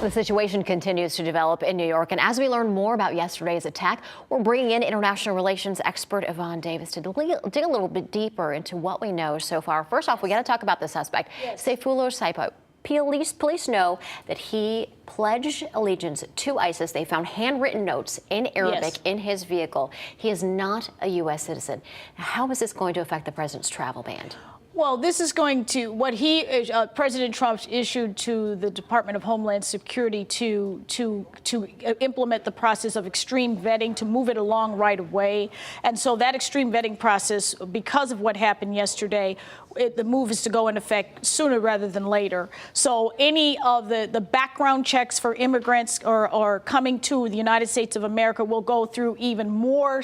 The situation continues to develop in New York, and as we learn more about yesterday's attack, we're bringing in international relations expert Yvonne Davis to dig a little bit deeper into what we know so far. First off, we got to talk about the suspect, Sayfullah Saipov. Police know that he pledged allegiance to ISIS. They found handwritten notes in Arabic in his vehicle. He is not a U.S. citizen. Now, how is this going to affect the president's travel ban? Well, this is going to President Trump issued to the Department of Homeland Security to implement the process of extreme vetting, to move it along right away. And so that extreme vetting process, because of what happened yesterday, the move is to go into effect sooner rather than later. So any of the background checks for immigrants or coming to the United States of America will go through even more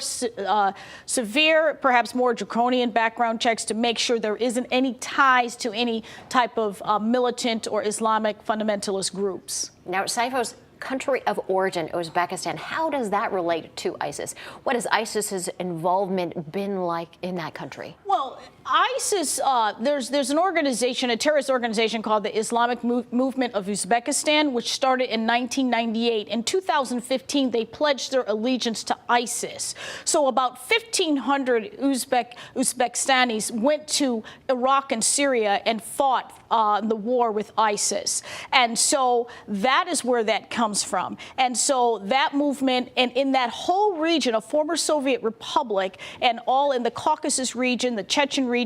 severe, perhaps more draconian background checks to make sure there isn't any ties to any type of militant or Islamic fundamentalist groups. Now, Saifov's country of origin, Uzbekistan, how does that relate to ISIS? What has ISIS's involvement been like in that country? Well, ISIS, there's an organization, a terrorist organization called the Islamic Movement of Uzbekistan, which started in 1998. In 2015, they pledged their allegiance to ISIS. So about 1,500 Uzbekistanis went to Iraq and Syria and fought the war with ISIS. And so that is where that comes from. And so that movement, and in that whole region, a former Soviet republic, and all in the Caucasus region, the Chechen region,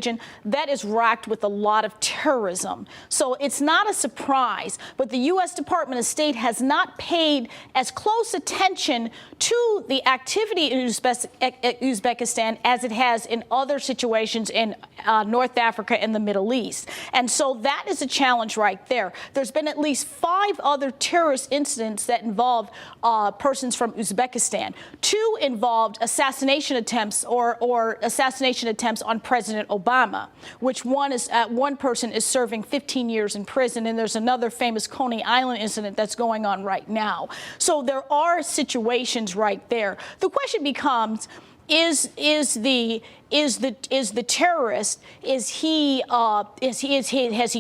that is racked with a lot of terrorism. So it's not a surprise, but the U.S. Department of State has not paid as close attention to the activity in Uzbekistan as it has in other situations in North Africa and the Middle East. And so that is a challenge right there. There's been at least 5 other terrorist incidents that involved persons from Uzbekistan. 2 involved assassination attempts or assassination attempts on President Obama, which one person is serving 15 years in prison, and there's another famous Coney Island incident that's going on right now. So there are situations right there. The question becomes, is the terrorist, has he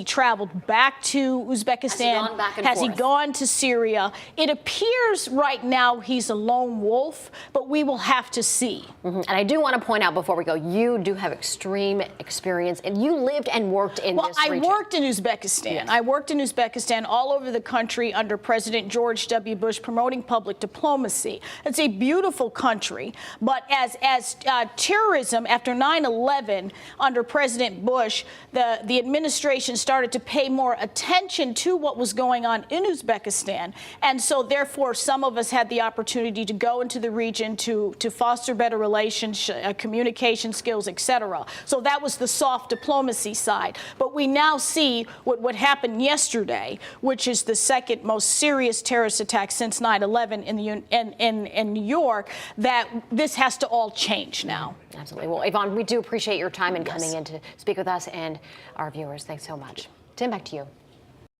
traveled back to Uzbekistan? Has he gone to Syria? It appears right now he's a lone wolf, but we will have to see. And I do want to point out before we go, you do have extreme experience, and you lived and worked in this region. Well, I worked in Uzbekistan. Yes. I worked in Uzbekistan all over the country under President George W. Bush, promoting public diplomacy. It's a beautiful country, but as terrorism after 9/11 under President Bush, the administration started to pay more attention to what was going on in Uzbekistan. And so therefore, some of us had the opportunity to go into the region to foster better relations, communication skills, etc. So that was the soft diplomacy side. But we now see what happened yesterday, which is the second most serious terrorist attack since 9/11 in New York, that this has to all change now. Absolutely. Well, Yvonne, we do appreciate your time and coming in to speak with us and our viewers. Thanks so much. Tim, back to you.